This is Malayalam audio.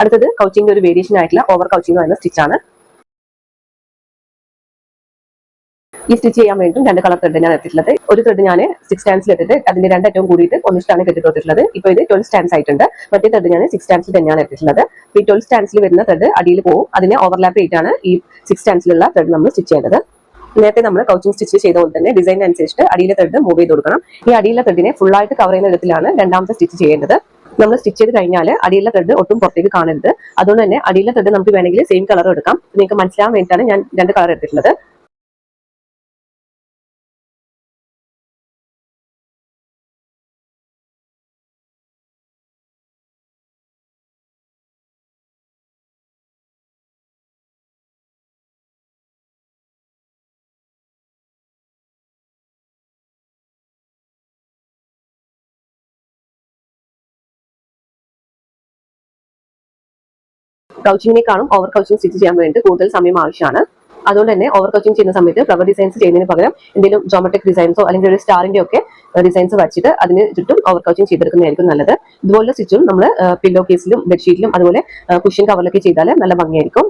അടുത്തത് കൗച്ചിങ്ങിന്റെ ഒരു വേരിയേഷൻ ആയിട്ടുള്ള ഓവർ കൗച്ചിങ് എന്ന സ്റ്റിച്ചാണ്. ഈ സ്റ്റിച്ച് ചെയ്യാൻ വേണ്ടി 2 കളർ ത്രെഡ് ഞാൻ എടുത്തിട്ടുള്ളത്. ഒരു ത്രെഡ് ഞാൻ 6 സ്റ്റാൻഡ്സിൽ എടുത്തിട്ട് അതിന്റെ 2 അറ്റവും കൂടിയിട്ട് ഒന്നിച്ചാണ് കെട്ടി കൊടുത്തിട്ടുള്ളത്. ഇപ്പോൾ ഇത് 12 സ്റ്റാൻഡ്സ് ആയിട്ടുണ്ട്. മറ്റേ ത്രെഡ് ഞാൻ 6 സ്റ്റാൻഡ്സിൽ തന്നെയാണ് എടുത്തിട്ടുള്ളത്. ഈ 12 സ്റ്റാൻഡ്സിൽ വരുന്ന ത്രെഡ് അടിയിൽ പോകും. അതിനെ ഓവർലാപ്പ് ചെയ്തിട്ടാണ് ഈ 6 സ്റ്റാൻഡ്സിലുള്ള ത്രെഡ് നമ്മൾ സ്റ്റിച്ച് ചെയ്യേണ്ടത്. നേരത്തെ നമ്മൾ കൗച്ചിങ് സ്റ്റിച്ച് ചെയ്ത പോലെ തന്നെ ഡിസൈൻ അനുസരിച്ച് അടിയിലെ ത്രെഡ് മൂവ് ചെയ്ത് കൊടുക്കണം. ഈ അടിയിലെ ത്രെഡിനെ ഫുൾ ആയിട്ട് കവർ ചെയ്യുന്ന വിധത്തിലാണ് രണ്ടാമത്തെ സ്റ്റിച്ച് ചെയ്യേണ്ടത്. നമ്മൾ സ്റ്റിച്ച് ചെയ്ത് കഴിഞ്ഞാൽ അടിയിലെ ത്രെഡ് ഒട്ടും പുറത്തേക്ക് കാണരുത്. അതുകൊണ്ട് തന്നെ അടിയിലെ ത്രെഡ് നമുക്ക് വേണമെങ്കിൽ സെയിം കളർ എടുക്കാം. നിങ്ങൾക്ക് മനസ്സിലാവാൻ വേണ്ടിയിട്ടാണ് ഞാൻ 2 കളർ എടുത്തിട്ടുള്ളത്. കൗച്ചിങ്ങിനേക്കാളും ഓവർ കൗച്ചിങ് സ്റ്റിച്ച് ചെയ്യാൻ വേണ്ടി കൂടുതൽ സമയം ആവശ്യമാണ്. അതുകൊണ്ട് തന്നെ ഓവർ കൗച്ചിങ് ചെയ്യുന്ന സമയത്ത് ഫ്ലവർ ഡിസൈൻസ് ചെയ്യുന്നതിന് പകരം എന്തെങ്കിലും ജോമെട്രിക് ഡിസൈൻസോ അല്ലെങ്കിൽ ഒരു സ്റ്റാറിന്റെ ഒക്കെ ഡിസൈൻസ് വച്ചിട്ട് അതിന് ചുറ്റും ഓവർ കൗച്ചിങ് ചെയ്തെടുക്കുന്നതായിരിക്കും നല്ലത്. ഇതുപോലെ സ്റ്റിച്ചും നമ്മൾ പില്ലോ കേസിലും ബെഡ്ഷീറ്റിലും അതുപോലെ കുഷൻ കവറിലൊക്കെ ചെയ്താൽ നല്ല ഭംഗിയായിരിക്കും.